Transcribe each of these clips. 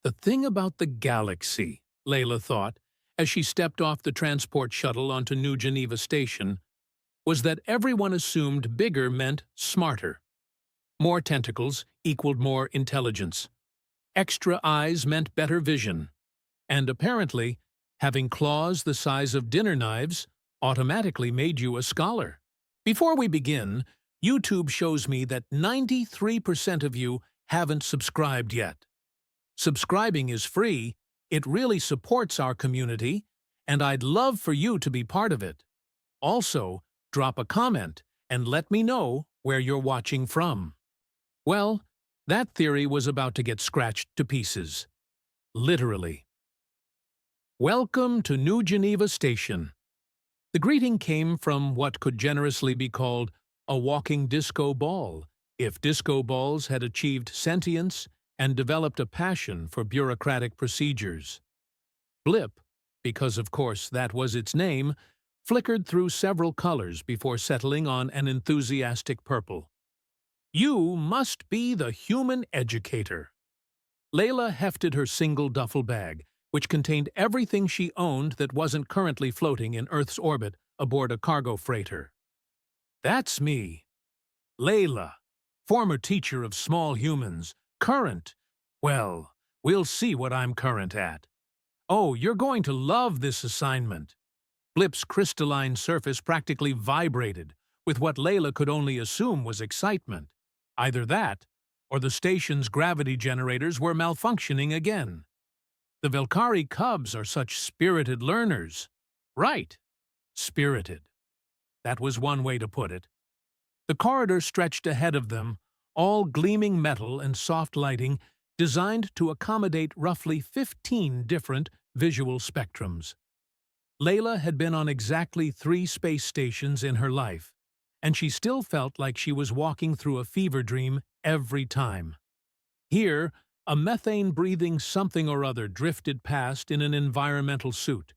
The thing about the galaxy, Layla thought, as she stepped off the transport shuttle onto New Geneva Station, was that everyone assumed bigger meant smarter. More tentacles equaled more intelligence. Extra eyes meant better vision. And apparently, having claws the size of dinner knives automatically made you a scholar. Before we begin, YouTube shows me that 93% of you haven't subscribed yet. Subscribing is free, it really supports our community, and I'd love for you to be part of it. Also, drop a comment and let me know where you're watching from. Well, that theory was about to get scratched to pieces. Literally. Welcome to New Geneva Station. The greeting came from what could generously be called a walking disco ball, if disco balls had achieved sentience and developed a passion for bureaucratic procedures. Blip, because of course that was its name, flickered through several colors before settling on an enthusiastic purple. You must be the human educator. Layla hefted her single duffel bag, which contained everything she owned that wasn't currently floating in Earth's orbit aboard a cargo freighter. That's me. Layla, former teacher of small humans, current. Well, we'll see what I'm current at. Oh, you're going to love this assignment. Blip's crystalline surface practically vibrated with what Layla could only assume was excitement. Either that, or the station's gravity generators were malfunctioning again. The Velkari cubs are such spirited learners. Right, spirited. That was one way to put it. The corridor stretched ahead of them, all gleaming metal and soft lighting designed to accommodate roughly 15 different visual spectrums. Layla had been on exactly 3 space stations in her life, and she still felt like she was walking through a fever dream every time. Here, a methane-breathing something or other drifted past in an environmental suit.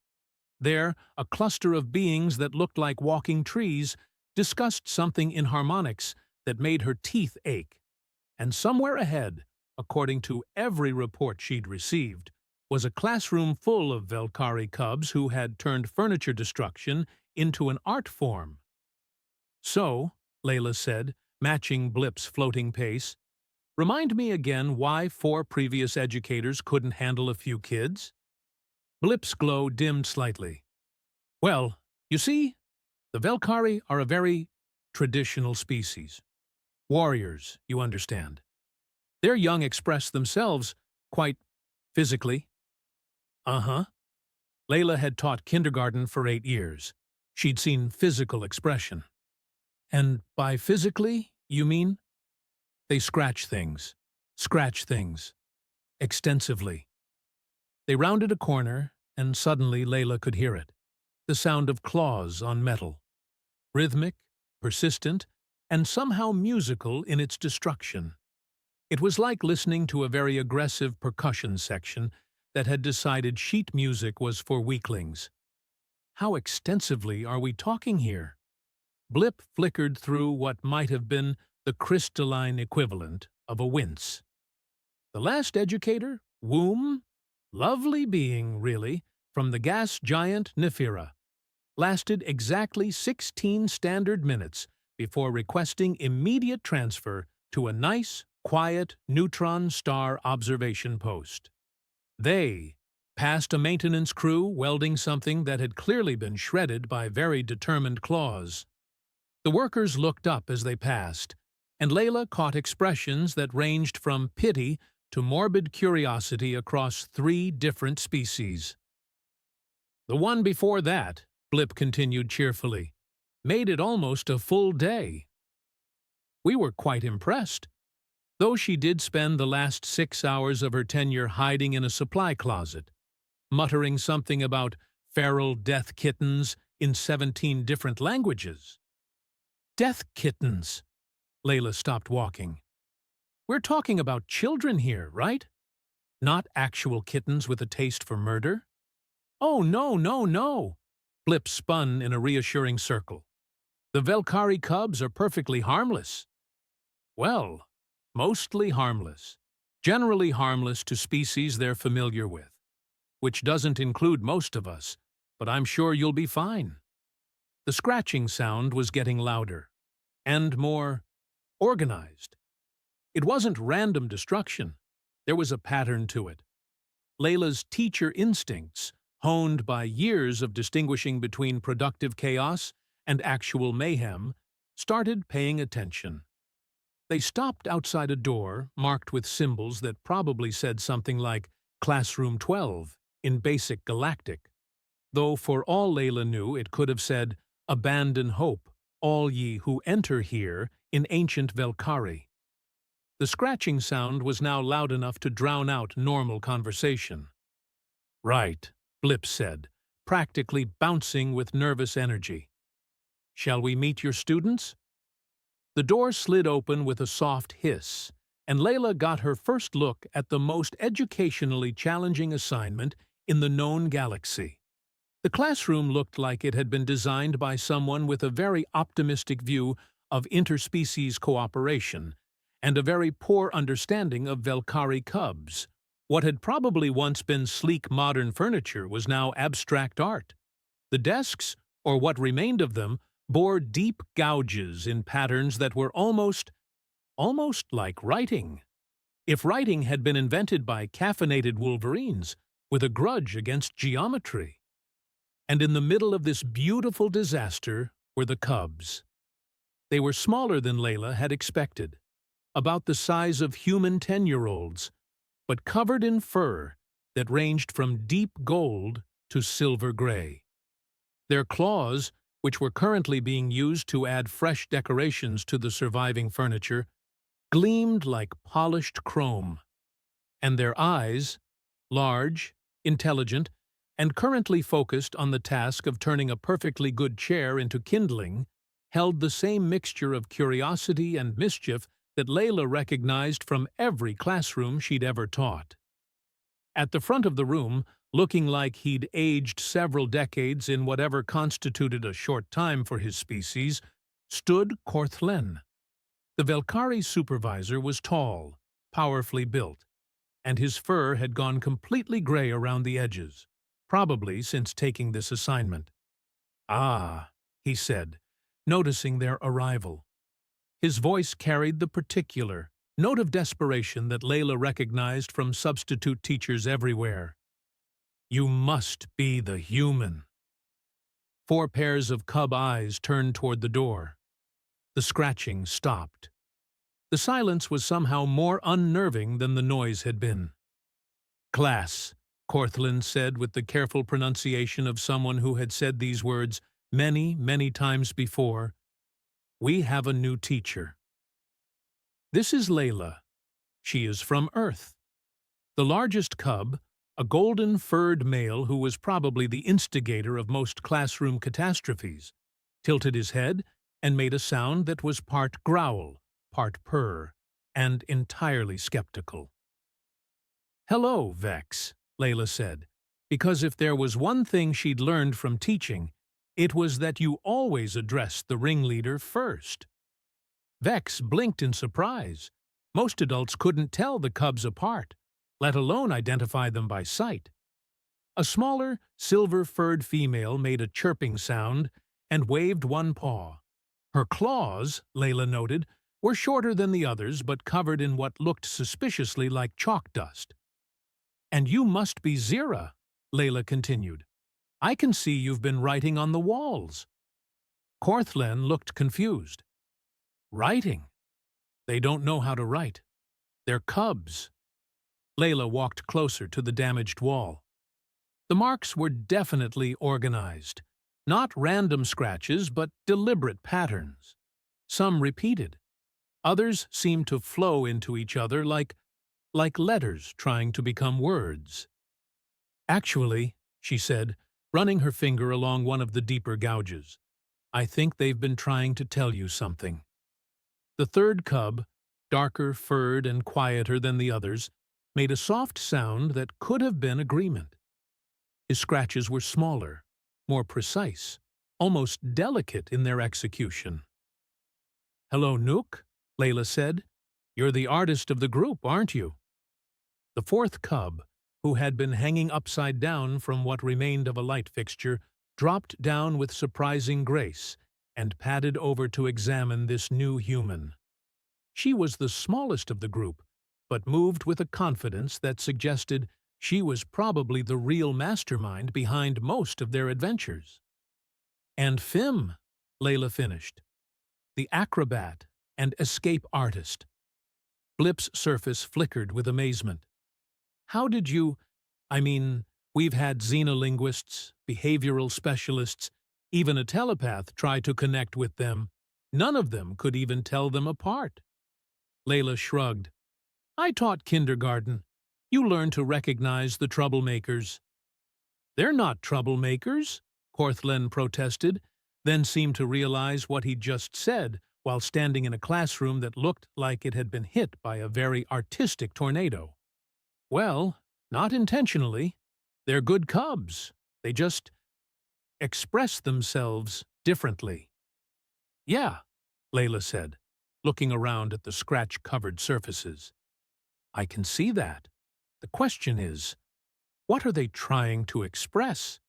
There, a cluster of beings that looked like walking trees discussed something in harmonics that made her teeth ache. And somewhere ahead, according to every report she'd received, was a classroom full of Velkari cubs who had turned furniture destruction into an art form. So, Layla said, matching Blip's floating pace, remind me again why 4 previous educators couldn't handle a few kids? Blip's glow dimmed slightly. Well, you see, the Velkari are a very traditional species. Warriors, you understand. Their young express themselves quite physically. Uh-huh. Layla had taught kindergarten for 8 years. She'd seen physical expression. And by physically, you mean? They scratch things, extensively. They rounded a corner, and suddenly Layla could hear it. The sound of claws on metal. Rhythmic, persistent, and somehow musical in its destruction. It was like listening to a very aggressive percussion section that had decided sheet music was for weaklings. How extensively are we talking here? Blip flickered through what might have been the crystalline equivalent of a wince. The last educator, Womb, lovely being, really, from the gas giant Nephira, lasted exactly 16 standard minutes before requesting immediate transfer to a nice, quiet neutron star observation post. They passed a maintenance crew welding something that had clearly been shredded by very determined claws. The workers looked up as they passed, and Layla caught expressions that ranged from pity to morbid curiosity across 3 different species. The one before that, Blip continued cheerfully, made it almost a full day. We were quite impressed, though she did spend the last 6 hours of her tenure hiding in a supply closet, muttering something about feral death kittens in 17 different languages. Death kittens. Layla stopped walking. We're talking about children here, right? Not actual kittens with a taste for murder? Oh, no, no, no! Blip spun in a reassuring circle. The Velkari cubs are perfectly harmless. Well, mostly harmless. generally harmless to species they're familiar with, which doesn't include most of us, but I'm sure you'll be fine. The scratching sound was getting louder and more organized. It wasn't random destruction. There was a pattern to it. Layla's teacher instincts, honed by years of distinguishing between productive chaos and actual mayhem, started paying attention. They stopped outside a door marked with symbols that probably said something like Classroom 12 in Basic Galactic, though for all Layla knew it could have said Abandon hope, all ye who enter here in ancient Velkari. The scratching sound was now loud enough to drown out normal conversation. Right, Blip said, practically bouncing with nervous energy. Shall we meet your students? The door slid open with a soft hiss, and Layla got her first look at the most educationally challenging assignment in the known galaxy. The classroom looked like it had been designed by someone with a very optimistic view of interspecies cooperation and a very poor understanding of Velkari cubs. What had probably once been sleek modern furniture was now abstract art. The desks, or what remained of them, bore deep gouges in patterns that were almost like writing. If writing had been invented by caffeinated wolverines with a grudge against geometry. And in the middle of this beautiful disaster were the cubs. They were smaller than Layla had expected, about the size of human 10-year-olds, but covered in fur that ranged from deep gold to silver gray. Their claws, which were currently being used to add fresh decorations to the surviving furniture, gleamed like polished chrome. And their eyes, large, intelligent, and currently focused on the task of turning a perfectly good chair into kindling, held the same mixture of curiosity and mischief that Layla recognized from every classroom she'd ever taught. At the front of the room, looking like he'd aged several decades in whatever constituted a short time for his species, stood Korthlen. The Velkari supervisor was tall, powerfully built, and his fur had gone completely gray around the edges, probably since taking this assignment. "Ah," he said, noticing their arrival. His voice carried the particular note of desperation that Layla recognized from substitute teachers everywhere. "You must be the human." 4 pairs of cub eyes turned toward the door. The scratching stopped. The silence was somehow more unnerving than the noise had been. "Class," Korthlen said with the careful pronunciation of someone who had said these words many, many times before, "we have a new teacher. This is Layla. She is from Earth." The largest cub, a golden-furred male who was probably the instigator of most classroom catastrophes, tilted his head and made a sound that was part growl, part purr, and entirely skeptical. "Hello, Vex," Layla said, because if there was one thing she'd learned from teaching, it was that you always addressed the ringleader first. Vex blinked in surprise. Most adults couldn't tell the cubs apart, let alone identify them by sight. A smaller, silver-furred female made a chirping sound and waved one paw. Her claws, Layla noted, were shorter than the others but covered in what looked suspiciously like chalk dust. "And you must be Zira," Layla continued. "I can see you've been writing on the walls." Korthlen looked confused. "Writing? They don't know how to write. They're cubs." Layla walked closer to the damaged wall. The marks were definitely organized. Not random scratches, but deliberate patterns. Some repeated. Others seemed to flow into each other like letters trying to become words. "Actually," she said, running her finger along one of the deeper gouges, "I think they've been trying to tell you something." The third cub, darker furred and quieter than the others, made a soft sound that could have been agreement. His scratches were smaller, more precise, almost delicate in their execution. "Hello, Nook," Layla said. "You're the artist of the group, aren't you?" The fourth cub, who had been hanging upside down from what remained of a light fixture, dropped down with surprising grace and padded over to examine this new human. She was the smallest of the group, but moved with a confidence that suggested she was probably the real mastermind behind most of their adventures. "And Fim," Layla finished, "the acrobat and escape artist." Blip's surface flickered with amazement. "How did you— we've had xenolinguists, behavioral specialists, even a telepath try to connect with them. None of them could even tell them apart." Layla shrugged. "I taught kindergarten. You learn to recognize the troublemakers." "They're not troublemakers," Cortland protested, then seemed to realize what he'd just said while standing in a classroom that looked like it had been hit by a very artistic tornado. "Well, not intentionally. They're good cubs. They just express themselves differently." "Yeah," Layla said, looking around at the scratch-covered surfaces. "I can see that. The question is, what are they trying to express?"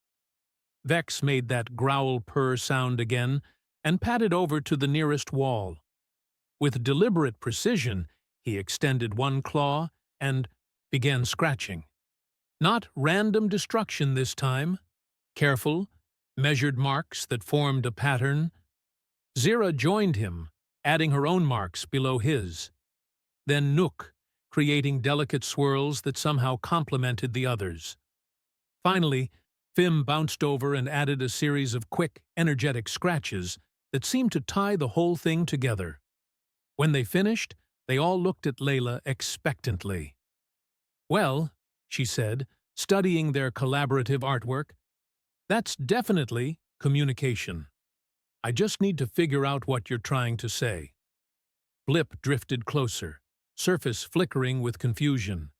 Vex made that growl-purr sound again and padded over to the nearest wall. With deliberate precision, he extended one claw and began scratching. Not random destruction this time. Careful, measured marks that formed a pattern. Zira joined him, adding her own marks below his. Then Nook, creating delicate swirls that somehow complemented the others. Finally, Fim bounced over and added a series of quick, energetic scratches that seemed to tie the whole thing together. When they finished, they all looked at Layla expectantly. "Well," she said, studying their collaborative artwork, "that's definitely communication. I just need to figure out what you're trying to say." Blip drifted closer, surface flickering with confusion.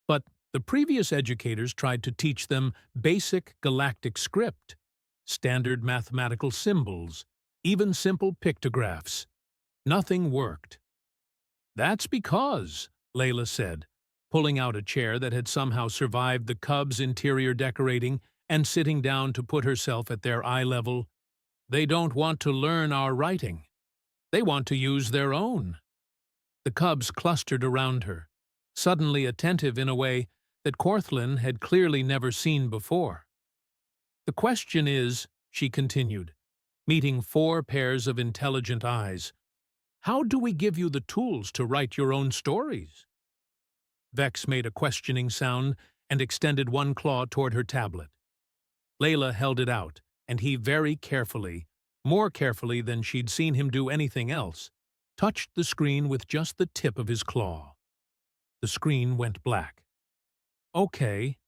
"But the previous educators tried to teach them basic galactic script, standard mathematical symbols, even simple pictographs. Nothing worked." "That's because," Layla said, pulling out a chair that had somehow survived the cub's interior decorating and sitting down to put herself at their eye level, "they don't want to learn our writing. They want to use their own." The cubs clustered around her, suddenly attentive in a way that Cortland had clearly never seen before. "The question is," she continued, meeting 4 pairs of intelligent eyes, "how do we give you the tools to write your own stories?" Vex made a questioning sound and extended one claw toward her tablet. Layla held it out, and he very carefully, more carefully than she'd seen him do anything else, touched the screen with just the tip of his claw. The screen went black. "Okay,"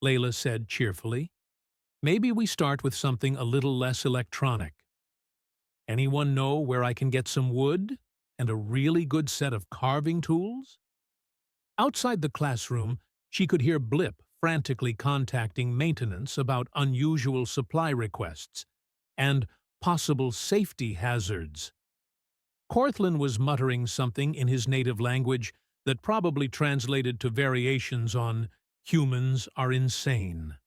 Layla said cheerfully. "Maybe we start with something a little less electronic. Anyone know where I can get some wood and a really good set of carving tools?" Outside the classroom, she could hear Blip frantically contacting maintenance about unusual supply requests and possible safety hazards. Cortland was muttering something in his native language that probably translated to variations on "humans are insane."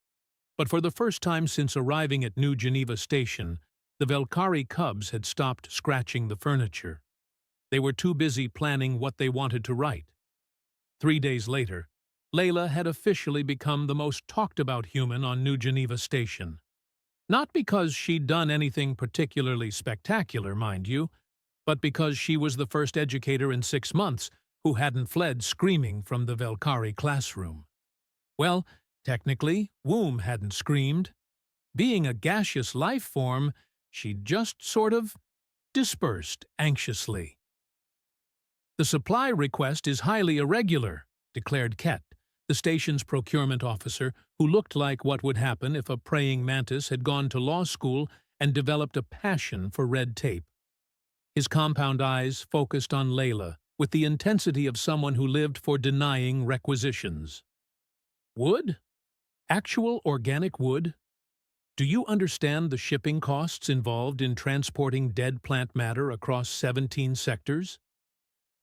But for the first time since arriving at New Geneva Station, the Velkari cubs had stopped scratching the furniture. They were too busy planning what they wanted to write. 3 days later, Layla had officially become the most talked-about human on New Geneva Station. Not because she'd done anything particularly spectacular, mind you, but because she was the first educator in 6 months who hadn't fled screaming from the Velkari classroom. Well, technically, Womb hadn't screamed. Being a gaseous life form, she'd just sort of dispersed anxiously. "The supply request is highly irregular," declared Ket, the station's procurement officer, who looked like what would happen if a praying mantis had gone to law school and developed a passion for red tape. His compound eyes focused on Layla with the intensity of someone who lived for denying requisitions. "Wood? Actual organic wood? Do you understand the shipping costs involved in transporting dead plant matter across 17 sectors?"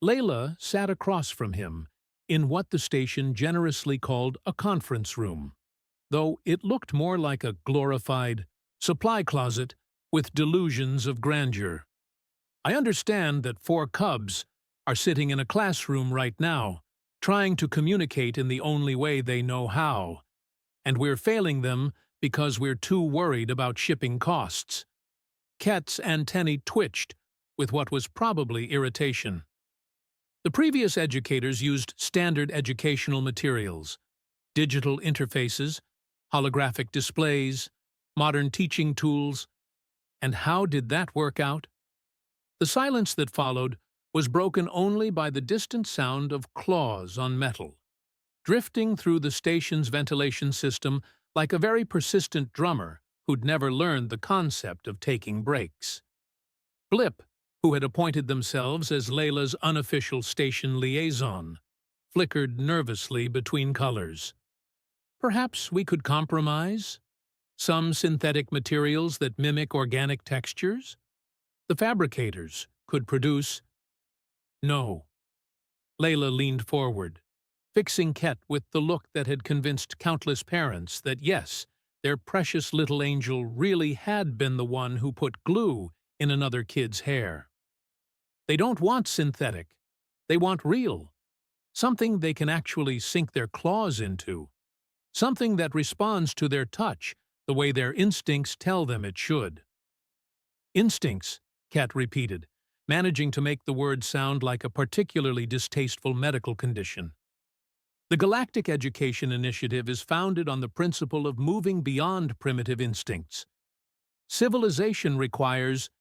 Layla sat across from him, in what the station generously called a conference room, though it looked more like a glorified supply closet with delusions of grandeur. I understand that 4 cubs are sitting in a classroom right now, trying to communicate in the only way they know how, and we're failing them because we're too worried about shipping costs. Ket's antennae twitched with what was probably irritation. The previous educators used standard educational materials, digital interfaces, holographic displays, modern teaching tools, and how did that work out? The silence that followed was broken only by the distant sound of claws on metal, drifting through the station's ventilation system like a very persistent drummer who'd never learned the concept of taking breaks. Blip, who had appointed themselves as Layla's unofficial station liaison, flickered nervously between colors. Perhaps we could compromise? Some synthetic materials that mimic organic textures? The fabricators could produce... No. Layla leaned forward, fixing Ket with the look that had convinced countless parents that yes, their precious little angel really had been the one who put glue in another kid's hair. They don't want synthetic. They want real. Something they can actually sink their claws into. Something that responds to their touch the way their instincts tell them it should. Instincts, Ket repeated, managing to make the word sound like a particularly distasteful medical condition. The Galactic Education Initiative is founded on the principle of moving beyond primitive instincts. Civilization requires...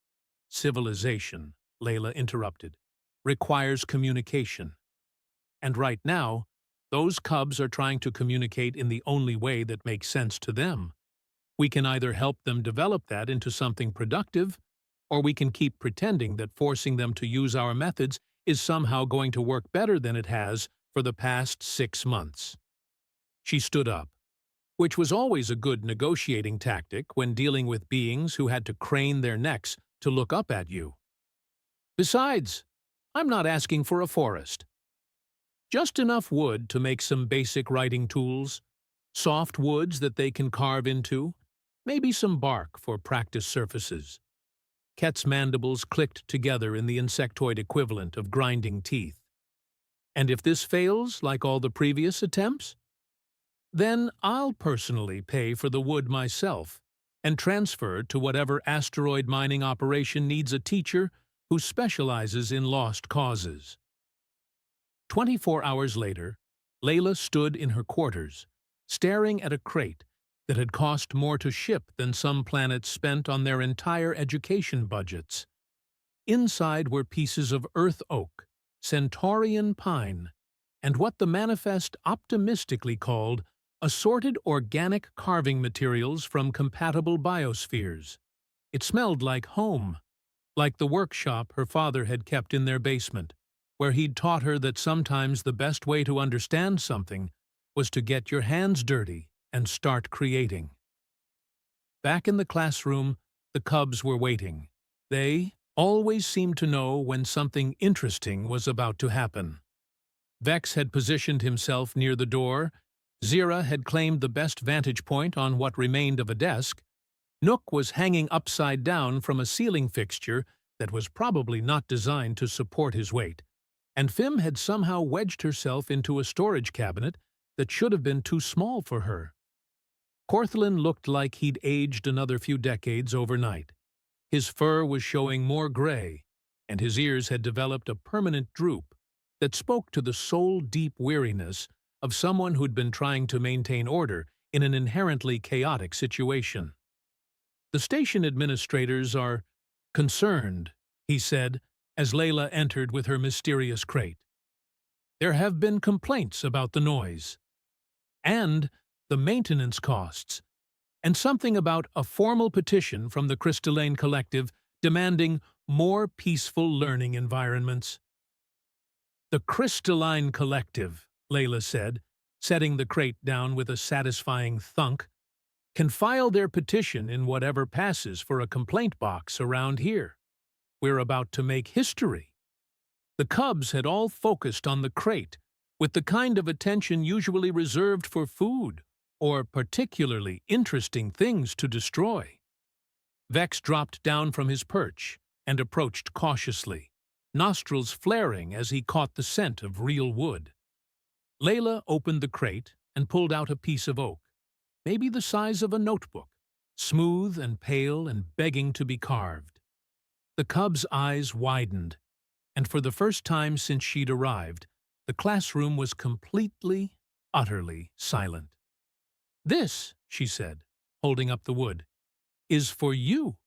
Civilization, Layla interrupted, requires communication. And right now, those cubs are trying to communicate in the only way that makes sense to them. We can either help them develop that into something productive, or we can keep pretending that forcing them to use our methods is somehow going to work better than it has for the past 6 months. She stood up, which was always a good negotiating tactic when dealing with beings who had to crane their necks to look up at you. Besides, I'm not asking for a forest. Just enough wood to make some basic writing tools, soft woods that they can carve into, maybe some bark for practice surfaces. Ket's mandibles clicked together in the insectoid equivalent of grinding teeth. And if this fails, like all the previous attempts, then I'll personally pay for the wood myself and transfer to whatever asteroid mining operation needs a teacher who specializes in lost causes. 24 hours later, Layla stood in her quarters, staring at a crate that had cost more to ship than some planets spent on their entire education budgets. Inside were pieces of earth oak, Centaurian pine, and what the manifest optimistically called assorted organic carving materials from compatible biospheres. It smelled like home, like the workshop her father had kept in their basement, where he'd taught her that sometimes the best way to understand something was to get your hands dirty and start creating. Back in the classroom, the cubs were waiting. They always seemed to know when something interesting was about to happen. Vex had positioned himself near the door, Zira had claimed the best vantage point on what remained of a desk, Nook was hanging upside down from a ceiling fixture that was probably not designed to support his weight, and Fim had somehow wedged herself into a storage cabinet that should have been too small for her. Corthlin looked like he'd aged another few decades overnight. His fur was showing more gray, and his ears had developed a permanent droop that spoke to the soul-deep weariness of someone who'd been trying to maintain order in an inherently chaotic situation. "The station administrators are concerned," he said, as Layla entered with her mysterious crate. "There have been complaints about the noise, and the maintenance costs, and something about a formal petition from the Crystalline Collective demanding more peaceful learning environments." "The Crystalline Collective," Layla said, setting the crate down with a satisfying thunk, "can file their petition in whatever passes for a complaint box around here. We're about to make history." The cubs had all focused on the crate, with the kind of attention usually reserved for food or particularly interesting things to destroy. Vex dropped down from his perch and approached cautiously, nostrils flaring as he caught the scent of real wood. Layla opened the crate and pulled out a piece of oak, maybe the size of a notebook, smooth and pale and begging to be carved. The cub's eyes widened, and for the first time since she'd arrived, the classroom was completely, utterly silent. "This," she said, holding up the wood, "is for you."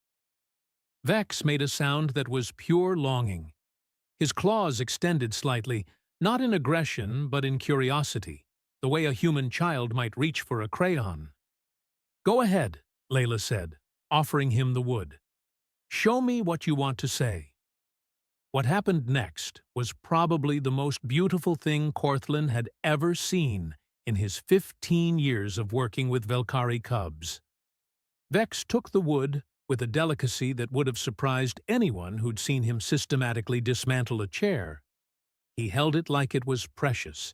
Vex made a sound that was pure longing. His claws extended slightly, not in aggression but in curiosity, the way a human child might reach for a crayon. "Go ahead," Layla said, offering him the wood. "Show me what you want to say." What happened next was probably the most beautiful thing Cortland had ever seen in his 15 years of working with Velkhari cubs. Vex took the wood with a delicacy that would have surprised anyone who'd seen him systematically dismantle a chair. He held it like it was precious,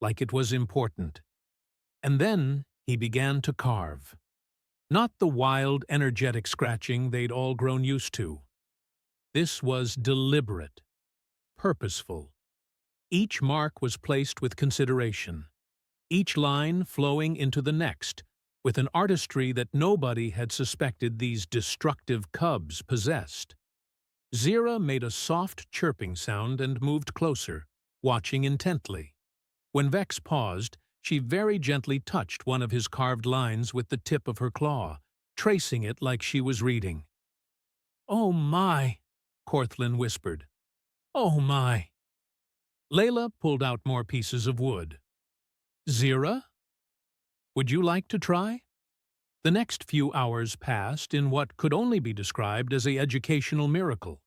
like it was important. And then he began to carve. Not the wild, energetic scratching they'd all grown used to. This was deliberate, purposeful. Each mark was placed with consideration, each line flowing into the next, with an artistry that nobody had suspected these destructive cubs possessed. Zira made a soft chirping sound and moved closer, watching intently. When Vex paused, she very gently touched one of his carved lines with the tip of her claw, tracing it like she was reading. "Oh my," Cortland whispered. "Oh my." Layla pulled out more pieces of wood. "Zira? Would you like to try?" The next few hours passed in what could only be described as an educational miracle.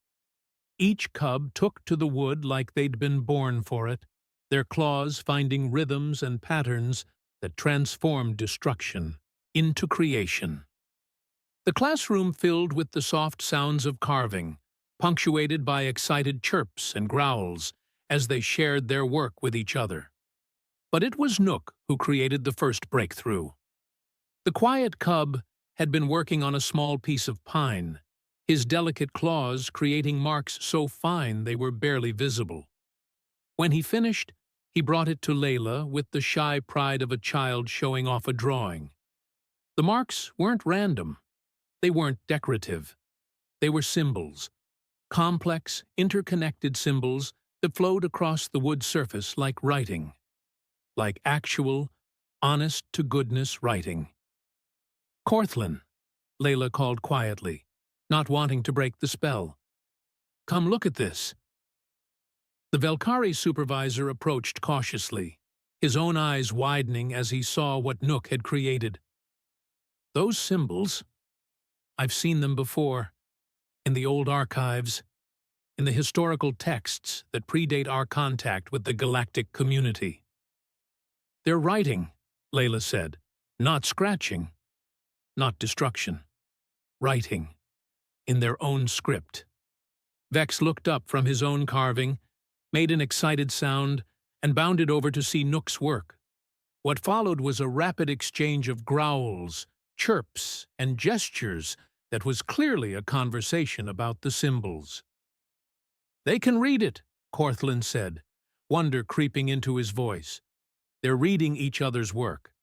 Each cub took to the wood like they'd been born for it, their claws finding rhythms and patterns that transformed destruction into creation. The classroom filled with the soft sounds of carving, punctuated by excited chirps and growls as they shared their work with each other. But it was Nook who created the first breakthrough. The quiet cub had been working on a small piece of pine, his delicate claws creating marks so fine they were barely visible. When he finished, he brought it to Layla with the shy pride of a child showing off a drawing. The marks weren't random. They weren't decorative. They were symbols, complex, interconnected symbols that flowed across the wood surface like writing, like actual, honest-to-goodness writing. "Cortland," Layla called quietly, not wanting to break the spell. "Come look at this." The Velkhari supervisor approached cautiously, his own eyes widening as he saw what Nook had created. "Those symbols, I've seen them before, in the old archives, in the historical texts that predate our contact with the galactic community." "They're writing," Layla said, "not scratching, not destruction. Writing, in their own script." Vex looked up from his own carving, made an excited sound, and bounded over to see Nook's work. What followed was a rapid exchange of growls, chirps, and gestures that was clearly a conversation about the symbols. "They can read it," Cortland said, wonder creeping into his voice. "They're reading each other's work."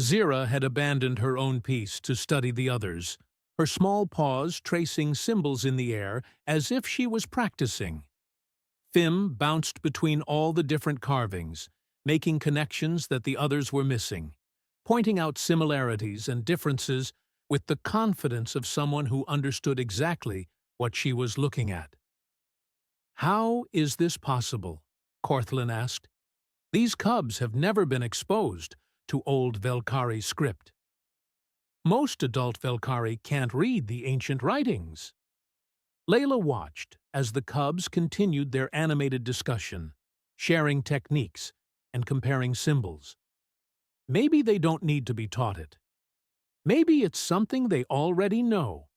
Zira had abandoned her own piece to study the others, her small paws tracing symbols in the air as if she was practicing. Fim bounced between all the different carvings, making connections that the others were missing, pointing out similarities and differences with the confidence of someone who understood exactly what she was looking at. "How is this possible?" Cortland asked. "These cubs have never been exposed to old Velkhari script. Most adult Velkhari can't read the ancient writings." Layla watched as the cubs continued their animated discussion, sharing techniques and comparing symbols. Maybe they don't need to be taught it. Maybe it's something they already know.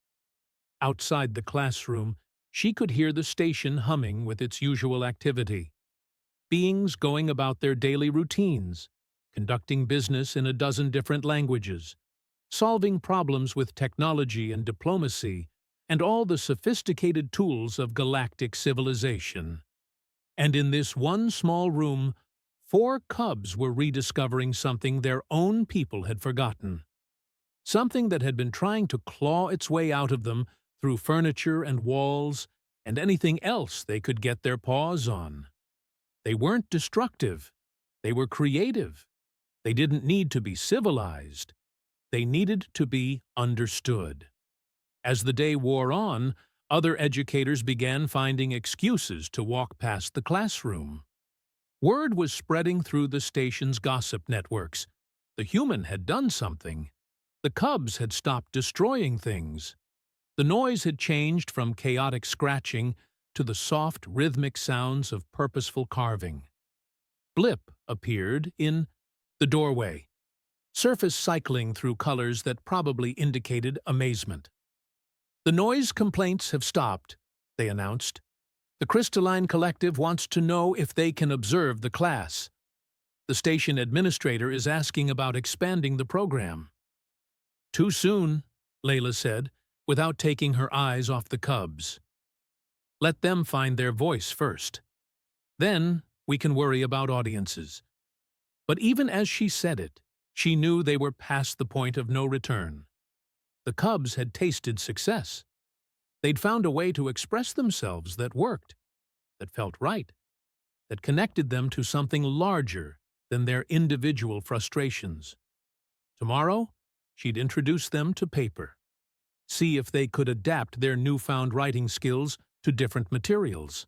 Outside the classroom, she could hear the station humming with its usual activity. beings going about their daily routines, conducting business in a dozen different languages, solving problems with technology and diplomacy, and all the sophisticated tools of galactic civilization. And in this one small room, 4 cubs were rediscovering something their own people had forgotten. Something that had been trying to claw its way out of them through furniture and walls and anything else they could get their paws on. They weren't destructive. They were creative. They didn't need to be civilized. They needed to be understood. As the day wore on, other educators began finding excuses to walk past the classroom. Word was spreading through the station's gossip networks. The human had done something. The cubs had stopped destroying things. The noise had changed from chaotic scratching to the soft, rhythmic sounds of purposeful carving. Blip appeared in the doorway, surface cycling through colors that probably indicated amazement. "The noise complaints have stopped," they announced. "The Crystalline Collective wants to know if they can observe the class. The station administrator is asking about expanding the program." "Too soon," Layla said, without taking her eyes off the cubs. "Let them find their voice first. Then we can worry about audiences." But even as she said it, she knew they were past the point of no return. The cubs had tasted success. They'd found a way to express themselves that worked, that felt right, that connected them to something larger than their individual frustrations. Tomorrow, she'd introduce them to paper. See if they could adapt their newfound writing skills to different materials.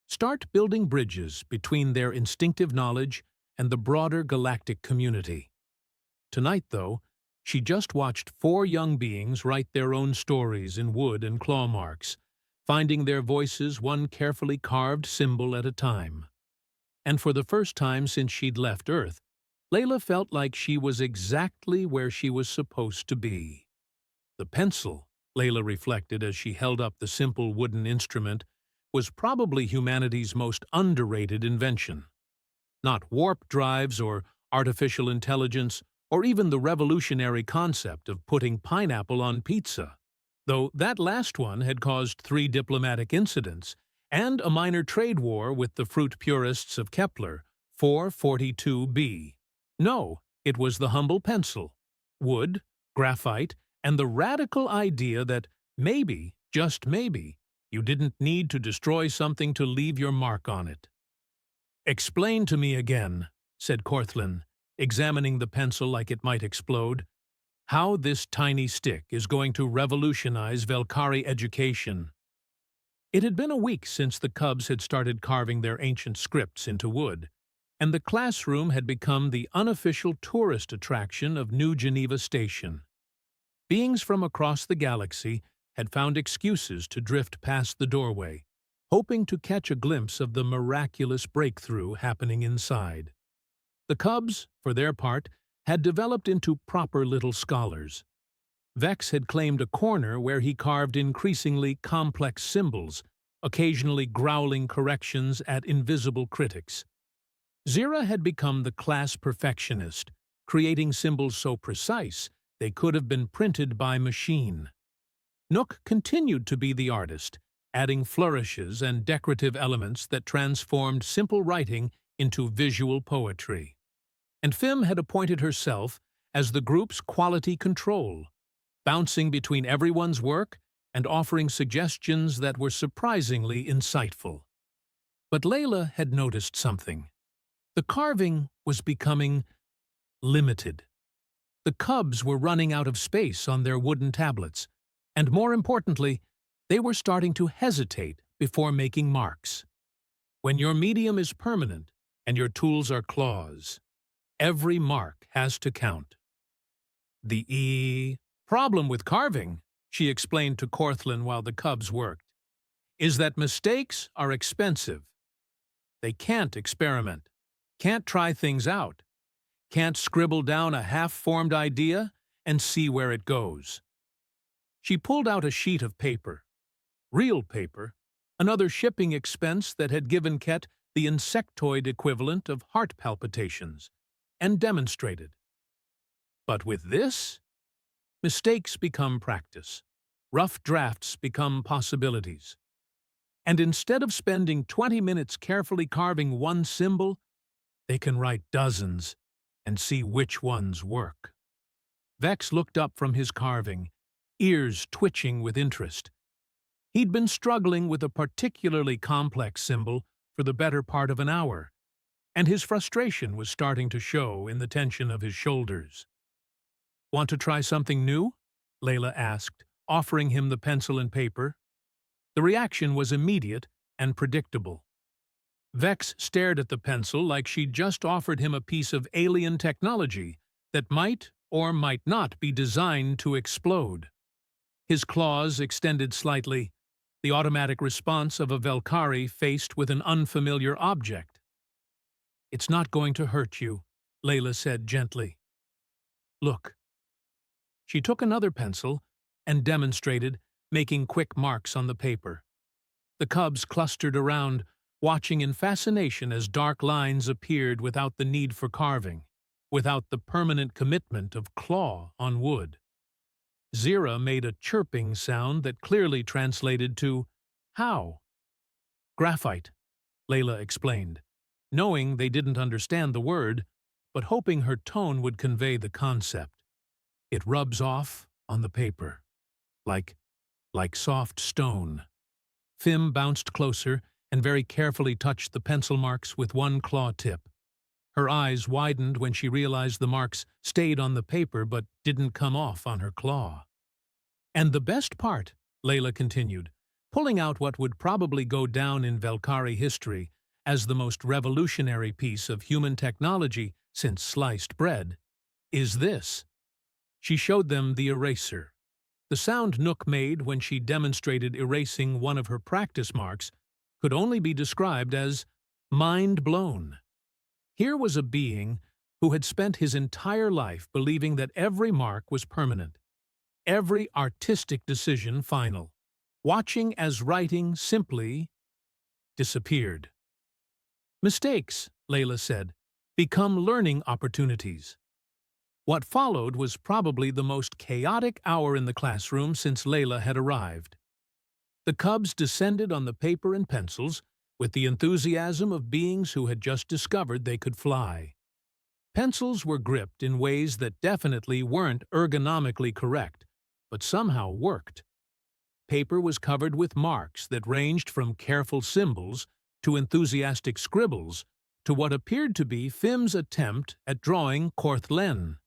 Start building bridges between their instinctive knowledge and the broader galactic community. Tonight, though, she just watched 4 young beings write their own stories in wood and claw marks, finding their voices one carefully carved symbol at a time. And for the first time since she'd left Earth, Layla felt like she was exactly where she was supposed to be. The pencil, Layla reflected as she held up the simple wooden instrument, was probably humanity's most underrated invention. Not warp drives or artificial intelligence, or even the revolutionary concept of putting pineapple on pizza, though that last one had caused 3 diplomatic incidents and a minor trade war with the fruit purists of Kepler 442b. No, it was the humble pencil, wood, graphite, and the radical idea that maybe, just maybe, you didn't need to destroy something to leave your mark on it. "Explain to me again," said Corthlin, examining the pencil like it might explode, "how this tiny stick is going to revolutionize Velkari education." It had been a week since the cubs had started carving their ancient scripts into wood, and the classroom had become the unofficial tourist attraction of New Geneva Station. Beings from across the galaxy had found excuses to drift past the doorway, hoping to catch a glimpse of the miraculous breakthrough happening inside. The cubs, for their part, had developed into proper little scholars. Vex had claimed a corner where he carved increasingly complex symbols, occasionally growling corrections at invisible critics. Zira had become the class perfectionist, creating symbols so precise they could have been printed by machine. Nook continued to be the artist, adding flourishes and decorative elements that transformed simple writing into visual poetry. And Fim had appointed herself as the group's quality control, bouncing between everyone's work and offering suggestions that were surprisingly insightful. But Layla had noticed something. The carving was becoming limited. The cubs were running out of space on their wooden tablets, and more importantly, they were starting to hesitate before making marks. When your medium is permanent and your tools are claws, every mark has to count. The problem with carving, she explained to Corthlin while the cubs worked, is that mistakes are expensive. They can't experiment, can't try things out, can't scribble down a half-formed idea and see where it goes. She pulled out a sheet of paper. Real paper, another shipping expense that had given Ket the insectoid equivalent of heart palpitations, and demonstrated. But with this, mistakes become practice. Rough drafts become possibilities. And instead of spending 20 minutes carefully carving one symbol, they can write dozens and see which ones work. Vex looked up from his carving, ears twitching with interest. He'd been struggling with a particularly complex symbol for the better part of an hour, and his frustration was starting to show in the tension of his shoulders. "Want to try something new?" Layla asked, offering him the pencil and paper. The reaction was immediate and predictable. Vex stared at the pencil like she'd just offered him a piece of alien technology that might or might not be designed to explode. His claws extended slightly, the automatic response of a Velkari faced with an unfamiliar object. "It's not going to hurt you," Layla said gently. "Look." She took another pencil and demonstrated, making quick marks on the paper. The cubs clustered around, watching in fascination as dark lines appeared without the need for carving, without the permanent commitment of claw on wood. Zira made a chirping sound that clearly translated to, "How?" "Graphite," Layla explained, knowing they didn't understand the word, but hoping her tone would convey the concept. "It rubs off on the paper, like soft stone." Fim bounced closer and very carefully touched the pencil marks with one claw tip. Her eyes widened when she realized the marks stayed on the paper but didn't come off on her claw. "And the best part," Layla continued, pulling out what would probably go down in Velkari history as the most revolutionary piece of human technology since sliced bread, "is this." She showed them the eraser. The sound Nook made when she demonstrated erasing one of her practice marks could only be described as mind blown. Here was a being who had spent his entire life believing that every mark was permanent, every artistic decision final, watching as writing simply disappeared. "Mistakes," Layla said, "become learning opportunities." What followed was probably the most chaotic hour in the classroom since Layla had arrived. The cubs descended on the paper and pencils with the enthusiasm of beings who had just discovered they could fly. Pencils were gripped in ways that definitely weren't ergonomically correct, but somehow worked. Paper was covered with marks that ranged from careful symbols to enthusiastic scribbles to what appeared to be Fim's attempt at drawing Korthlen.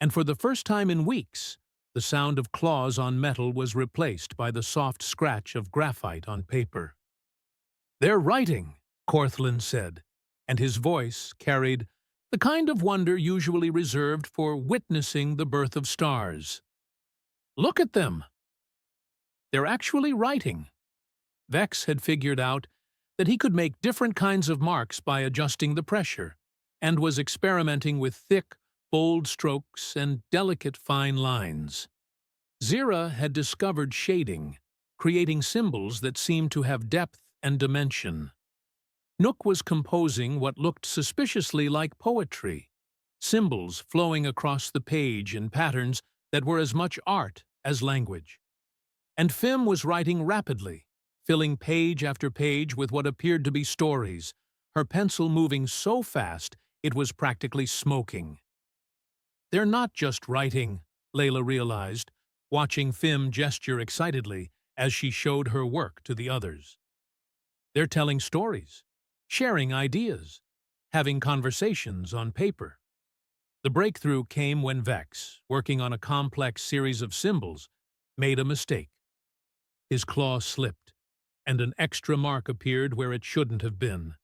And for the first time in weeks, the sound of claws on metal was replaced by the soft scratch of graphite on paper. "They're writing," Korthlen said, and his voice carried the kind of wonder usually reserved for witnessing the birth of stars. "Look at them! They're actually writing." Vex had figured out that he could make different kinds of marks by adjusting the pressure, and was experimenting with thick, bold strokes and delicate fine lines. Zira had discovered shading, creating symbols that seemed to have depth and dimension. Nook was composing what looked suspiciously like poetry, symbols flowing across the page in patterns that were as much art as language. And Fim was writing rapidly, filling page after page with what appeared to be stories, her pencil moving so fast it was practically smoking. "They're not just writing," Layla realized, watching Fim gesture excitedly as she showed her work to the others. "They're telling stories, sharing ideas, having conversations on paper." The breakthrough came when Vex, working on a complex series of symbols, made a mistake. His claw slipped, and an extra mark appeared where it shouldn't have been.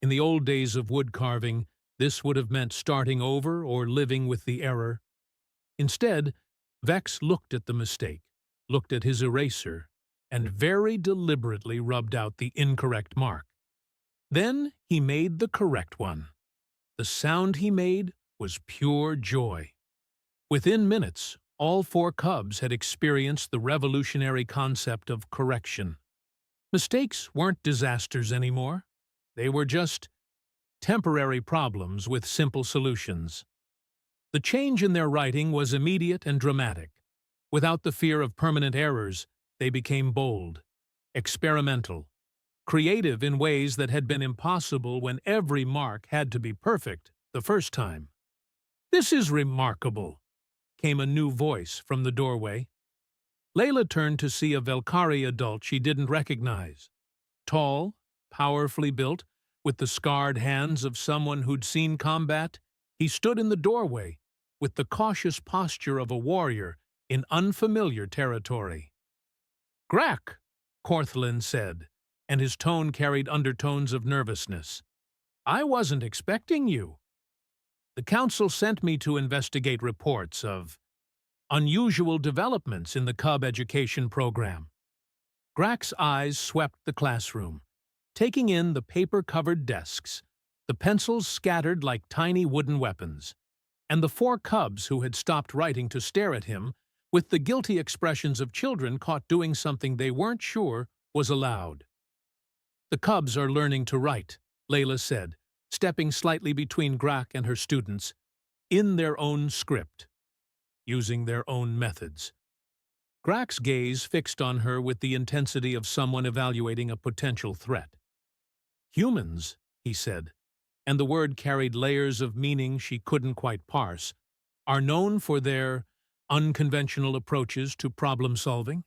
In the old days of wood carving, this would have meant starting over or living with the error. Instead, Vex looked at the mistake, looked at his eraser, and very deliberately rubbed out the incorrect mark. Then he made the correct one. The sound he made was pure joy. Within minutes, all 4 cubs had experienced the revolutionary concept of correction. Mistakes weren't disasters anymore. They were just temporary problems with simple solutions. The change in their writing was immediate and dramatic. Without the fear of permanent errors, they became bold, experimental, creative in ways that had been impossible when every mark had to be perfect the first time. "This is remarkable," came a new voice from the doorway. Layla turned to see a Velkari adult she didn't recognize. Tall, powerfully built, with the scarred hands of someone who'd seen combat, he stood in the doorway with the cautious posture of a warrior in unfamiliar territory. "Grak," Corthlin said, and his tone carried undertones of nervousness. "I wasn't expecting you. The council sent me to investigate reports of unusual developments in the Cub education program." Grak's eyes swept the classroom, taking in the paper-covered desks, the pencils scattered like tiny wooden weapons, and the four cubs who had stopped writing to stare at him with the guilty expressions of children caught doing something they weren't sure was allowed. "The cubs are learning to write," Layla said, stepping slightly between Grak and her students, "in their own script, using their own methods." Grak's gaze fixed on her with the intensity of someone evaluating a potential threat. "Humans," he said, and the word carried layers of meaning she couldn't quite parse, "are known for their unconventional approaches to problem-solving.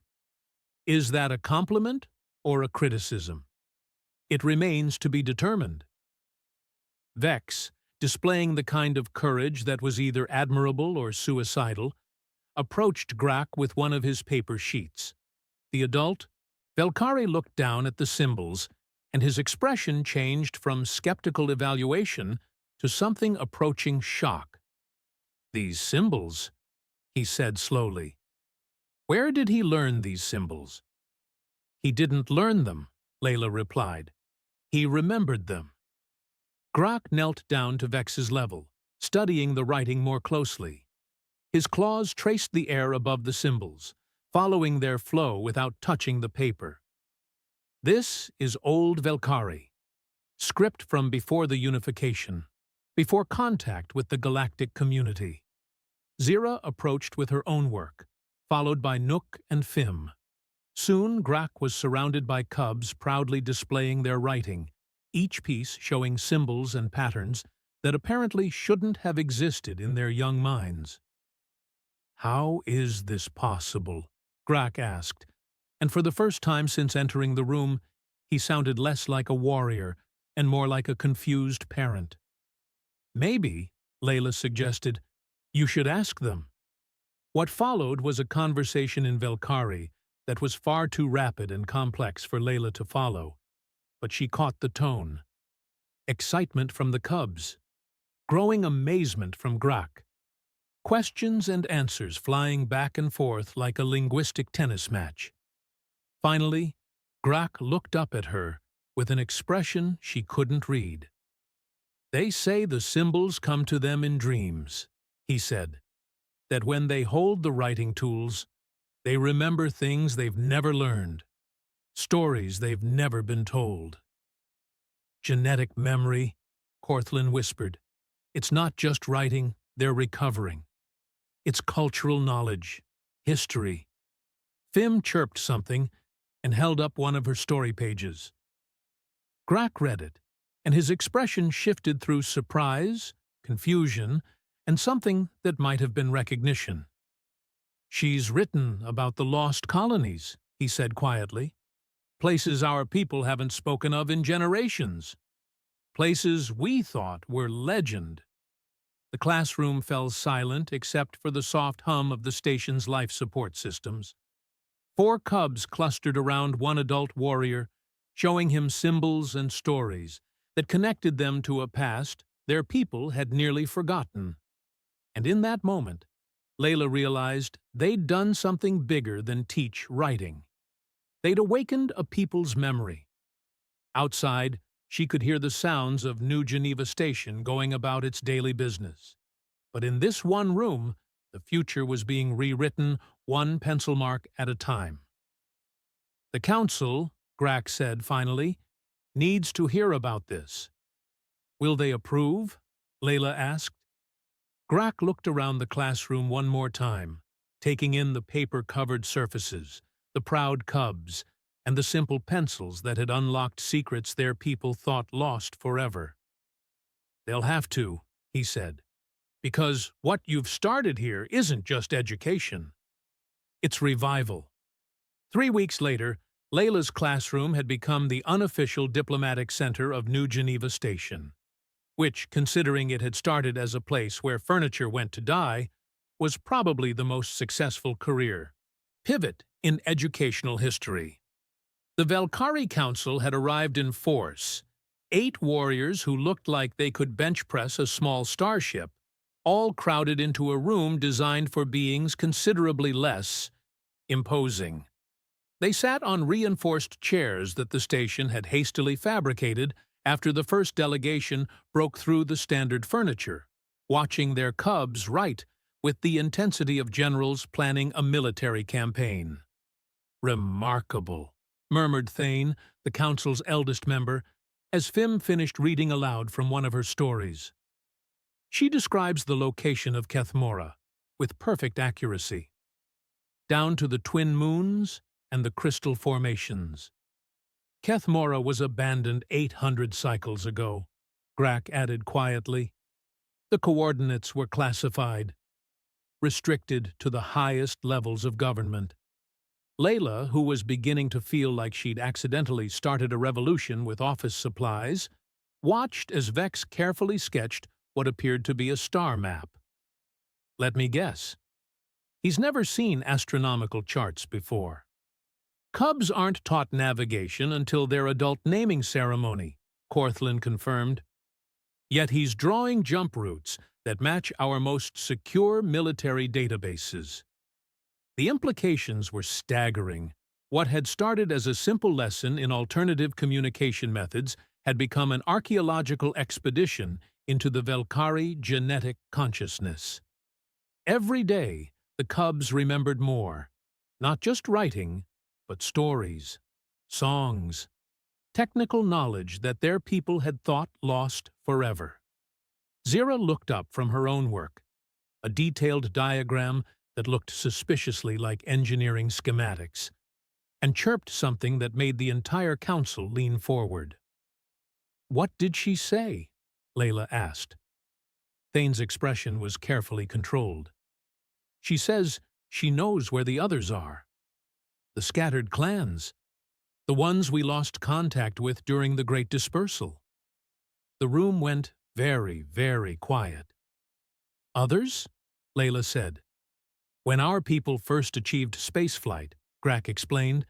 Is that a compliment or a criticism? It remains to be determined." Vex, displaying the kind of courage that was either admirable or suicidal, approached Grak with one of his paper sheets. The adult, Velkari, looked down at the symbols, and his expression changed from skeptical evaluation to something approaching shock. "These symbols," he said slowly. "Where did he learn these symbols?" "He didn't learn them," Layla replied. "He remembered them." Grak knelt down to Vex's level, studying the writing more closely. His claws traced the air above the symbols, following their flow without touching the paper. "This is Old Velkari, script from before the unification, before contact with the galactic community." Zira approached with her own work, followed by Nook and Fim. Soon Grak was surrounded by cubs proudly displaying their writing, each piece showing symbols and patterns that apparently shouldn't have existed in their young minds. "How is this possible?" Grak asked, and for the first time since entering the room, he sounded less like a warrior and more like a confused parent. "Maybe," Layla suggested, "you should ask them." What followed was a conversation in Velkari that was far too rapid and complex for Layla to follow, but she caught the tone. Excitement from the cubs, growing amazement from Grak, questions and answers flying back and forth like a linguistic tennis match. Finally, Grak looked up at her with an expression she couldn't read. "They say the symbols come to them in dreams," he said, "that when they hold the writing tools, they remember things they've never learned, stories they've never been told." "Genetic memory," Corthlin whispered. "It's not just writing, they're recovering. It's cultural knowledge, history." Fim chirped something and held up one of her story pages. Grak read it, and his expression shifted through surprise, confusion, and something that might have been recognition. "She's written about the lost colonies," he said quietly. "Places our people haven't spoken of in generations. Places we thought were legend." The classroom fell silent except for the soft hum of the station's life support systems. 4 cubs clustered around one adult warrior, showing him symbols and stories that connected them to a past their people had nearly forgotten. And in that moment, Layla realized they'd done something bigger than teach writing. They'd awakened a people's memory. Outside, she could hear the sounds of New Geneva Station going about its daily business. But in this one room, the future was being rewritten one pencil mark at a time. "The council," Grak said finally, needs to hear about this." "Will they approve?" Layla asked. Grak looked around the classroom one more time, taking in the paper-covered surfaces, the proud cubs, and the simple pencils that had unlocked secrets their people thought lost forever. "They'll have to," he said, "because what you've started here isn't just education. It's revival." 3 weeks later, Layla's classroom had become the unofficial diplomatic center of New Geneva Station, which, considering it had started as a place where furniture went to die, was probably the most successful career pivot in educational history. The Valkyrie Council had arrived in force, 8 warriors who looked like they could bench press a small starship, all crowded into a room designed for beings considerably less imposing. They sat on reinforced chairs that the station had hastily fabricated after the first delegation broke through the standard furniture, watching their cubs write with the intensity of generals planning a military campaign. "Remarkable," murmured Thane, the council's eldest member, as Fim finished reading aloud from one of her stories. She describes the location of Kethmora with perfect accuracy, down to the twin moons and the crystal formations. "Kethmora was abandoned 800 cycles ago," Grak added quietly. "The coordinates were classified, restricted to the highest levels of government." Layla, who was beginning to feel like she'd accidentally started a revolution with office supplies, watched as Vex carefully sketched what appeared to be a star map. "Let me guess. He's never seen astronomical charts before." "Cubs aren't taught navigation until their adult naming ceremony," Corthlin confirmed. "Yet he's drawing jump routes that match our most secure military databases." The implications were staggering. What had started as a simple lesson in alternative communication methods had become an archaeological expedition into the Valkyrie genetic consciousness. Every day, the cubs remembered more, not just writing, but stories, songs, technical knowledge that their people had thought lost forever. Zira looked up from her own work, a detailed diagram that looked suspiciously like engineering schematics, and chirped something that made the entire council lean forward. "What did she say?" Layla asked. Thane's expression was carefully controlled. "She says she knows where the others are. The scattered clans. The ones we lost contact with during the Great Dispersal." The room went very, very quiet. "Others?" Layla said. "When our people first achieved spaceflight," Grak explained,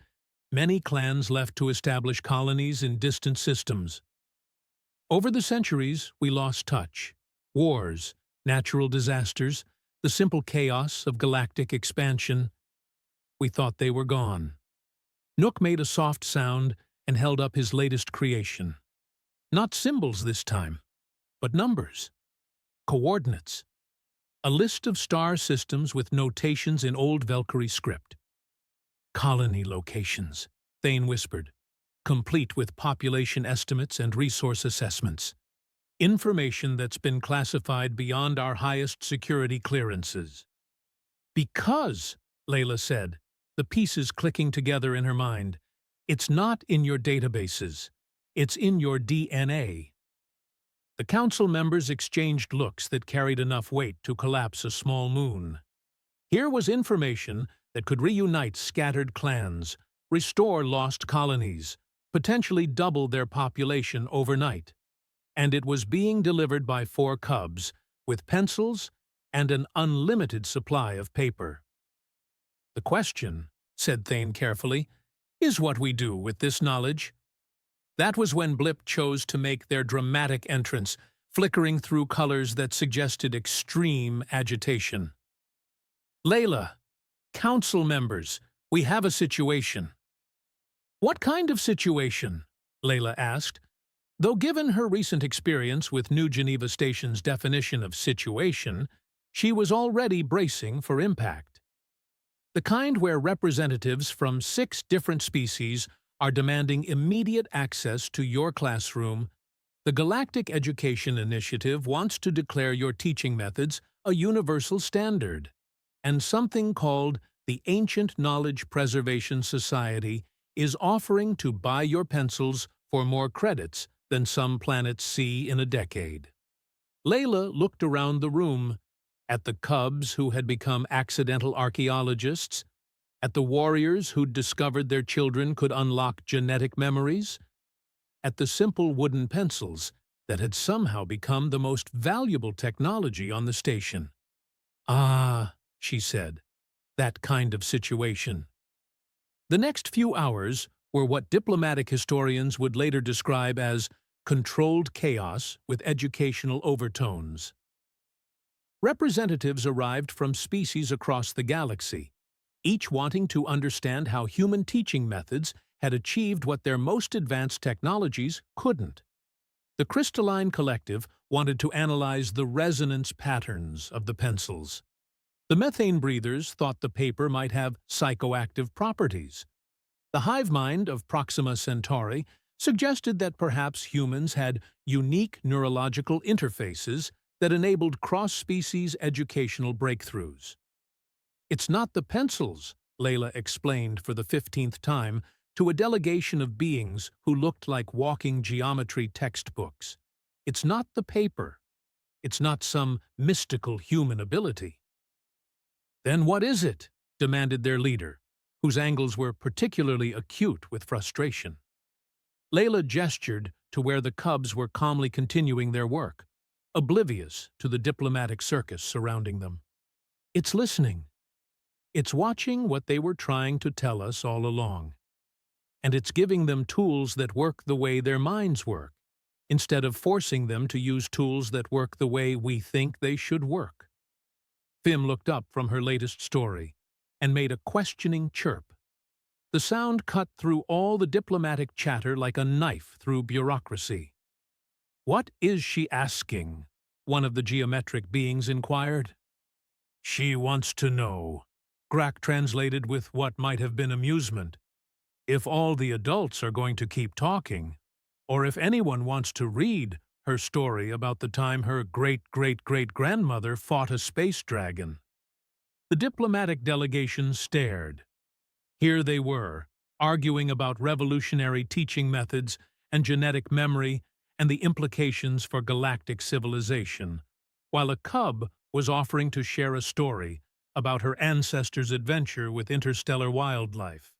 "many clans left to establish colonies in distant systems. Over the centuries, we lost touch. Wars, natural disasters, the simple chaos of galactic expansion. We thought they were gone." Nook made a soft sound and held up his latest creation. Not symbols this time, but numbers. Coordinates. A list of star systems with notations in old Valkyrie script. "Colony locations," Thane whispered, "complete with population estimates and resource assessments. Information that's been classified beyond our highest security clearances." "Because," Layla said, the pieces clicking together in her mind, "it's not in your databases. It's in your DNA." The council members exchanged looks that carried enough weight to collapse a small moon. Here was information that could reunite scattered clans, restore lost colonies, potentially double their population overnight. And it was being delivered by 4 cubs, with pencils and an unlimited supply of paper. "The question," said Thane carefully, "is what we do with this knowledge." That was when Blip chose to make their dramatic entrance, flickering through colors that suggested extreme agitation. "Layla, council members, we have a situation." "What kind of situation?" Layla asked, though given her recent experience with New Geneva Station's definition of situation, she was already bracing for impact. "The kind where representatives from 6 different species are demanding immediate access to your classroom, the Galactic Education Initiative wants to declare your teaching methods a universal standard, and something called the Ancient Knowledge Preservation Society is offering to buy your pencils for more credits than some planets see in a decade. Layla looked around the room, at the cubs who had become accidental archaeologists, at the warriors who'd discovered their children could unlock genetic memories, at the simple wooden pencils that had somehow become the most valuable technology on the station. "Ah," she said, "that kind of situation." The next few hours were what diplomatic historians would later describe as controlled chaos with educational overtones. Representatives arrived from species across the galaxy, each wanting to understand how human teaching methods had achieved what their most advanced technologies couldn't. The Crystalline Collective wanted to analyze the resonance patterns of the pencils. The methane breathers thought the paper might have psychoactive properties. The hive mind of Proxima Centauri suggested that perhaps humans had unique neurological interfaces that enabled cross-species educational breakthroughs. "It's not the pencils," Layla explained for the 15th time to a delegation of beings who looked like walking geometry textbooks. "It's not the paper. It's not some mystical human ability." "Then what is it?" demanded their leader, whose angles were particularly acute with frustration. Layla gestured to where the cubs were calmly continuing their work, oblivious to the diplomatic circus surrounding them. "It's listening. It's watching what they were trying to tell us all along. And it's giving them tools that work the way their minds work, instead of forcing them to use tools that work the way we think they should work." Fim looked up from her latest story and made a questioning chirp. The sound cut through all the diplomatic chatter like a knife through bureaucracy. "What is she asking?" one of the geometric beings inquired. "She wants to know," Grak translated with what might have been amusement, "if all the adults are going to keep talking, or if anyone wants to read her story about the time her great-great-great-grandmother fought a space dragon." The diplomatic delegation stared. Here they were, arguing about revolutionary teaching methods and genetic memory and the implications for galactic civilization, while a cub was offering to share a story about her ancestors' adventure with interstellar wildlife.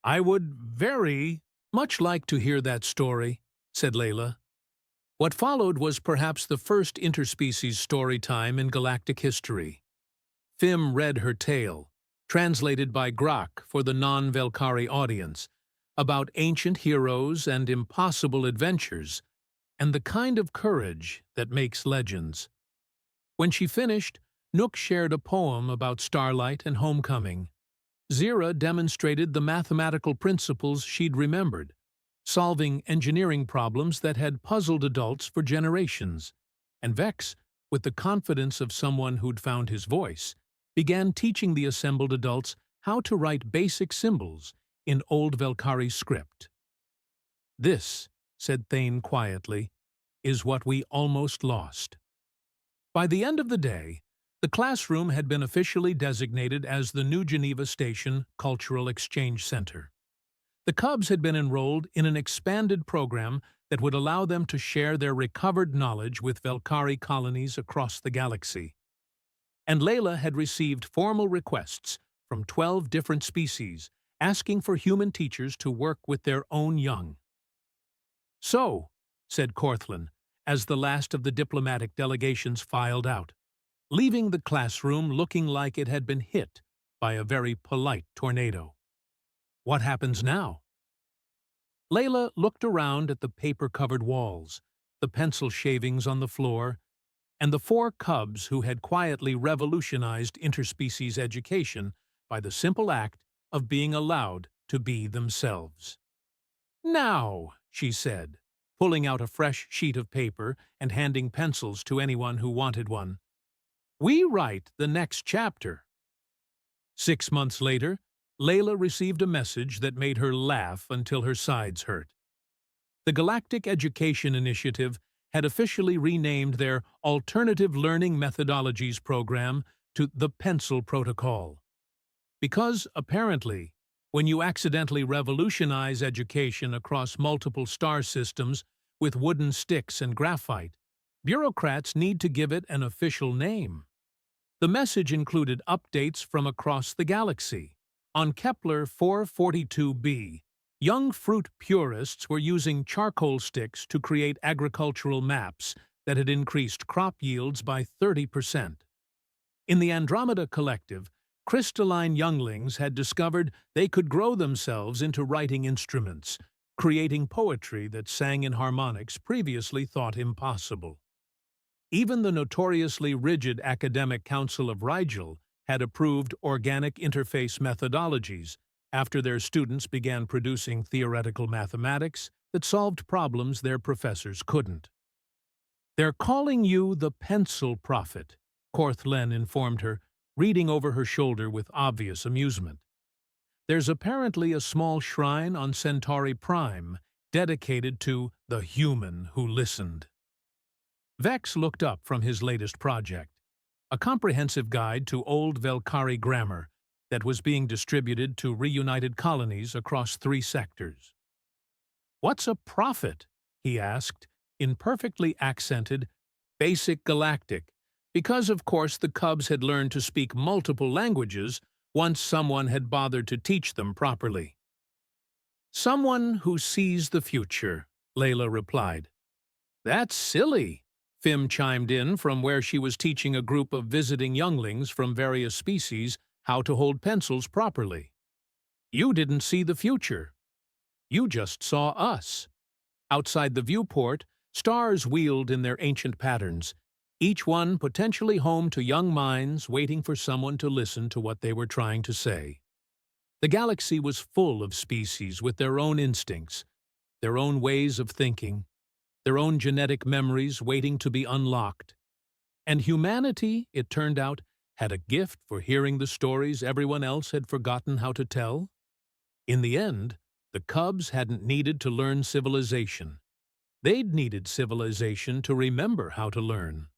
"I would very much like to hear that story," said Layla. What followed was perhaps the first interspecies story time in galactic history. Fim read her tale, translated by Grak for the non-Velkari audience, about ancient heroes and impossible adventures, and the kind of courage that makes legends. When she finished, Nook shared a poem about starlight and homecoming. Zira demonstrated the mathematical principles she'd remembered, solving engineering problems that had puzzled adults for generations. And Vex, with the confidence of someone who'd found his voice, began teaching the assembled adults how to write basic symbols in Old Velkari script. "This," said Thane quietly, "is what we almost lost." By the end of the day, the classroom had been officially designated as the New Geneva Station Cultural Exchange Center. The cubs had been enrolled in an expanded program that would allow them to share their recovered knowledge with Velkari colonies across the galaxy. And Layla had received formal requests from 12 different species asking for human teachers to work with their own young. "So," said Corthlin, as the last of the diplomatic delegations filed out, leaving the classroom looking like it had been hit by a very polite tornado. "What happens now?" Layla looked around at the paper-covered walls, the pencil shavings on the floor, and the 4 cubs who had quietly revolutionized interspecies education by the simple act of being allowed to be themselves. "Now," she said, pulling out a fresh sheet of paper and handing pencils to anyone who wanted one, "we write the next chapter." 6 months later, Layla received a message that made her laugh until her sides hurt. The Galactic Education Initiative had officially renamed their Alternative Learning Methodologies program to the Pencil Protocol. Because, apparently, when you accidentally revolutionize education across multiple star systems with wooden sticks and graphite, bureaucrats need to give it an official name. The message included updates from across the galaxy. On Kepler 442b, young fruit purists were using charcoal sticks to create agricultural maps that had increased crop yields by 30%. In the Andromeda Collective, crystalline younglings had discovered they could grow themselves into writing instruments, creating poetry that sang in harmonics previously thought impossible. Even the notoriously rigid Academic Council of Rigel had approved organic interface methodologies after their students began producing theoretical mathematics that solved problems their professors couldn't. "They're calling you the Pencil Prophet," Korth-Len informed her, reading over her shoulder with obvious amusement. "There's apparently a small shrine on Centauri Prime dedicated to the human who listened." Vex looked up from his latest project, a comprehensive guide to Old Velkari grammar that was being distributed to reunited colonies across 3 sectors. "What's a prophet?" he asked, in perfectly accented, basic galactic, because of course the cubs had learned to speak multiple languages once someone had bothered to teach them properly. "Someone who sees the future," Layla replied. "That's silly," Fim chimed in from where she was teaching a group of visiting younglings from various species how to hold pencils properly. "You didn't see the future. You just saw us." Outside the viewport, stars wheeled in their ancient patterns, each one potentially home to young minds waiting for someone to listen to what they were trying to say. The galaxy was full of species with their own instincts, their own ways of thinking, their own genetic memories waiting to be unlocked. And humanity, it turned out, had a gift for hearing the stories everyone else had forgotten how to tell. In the end, the cubs hadn't needed to learn civilization. They'd needed civilization to remember how to learn.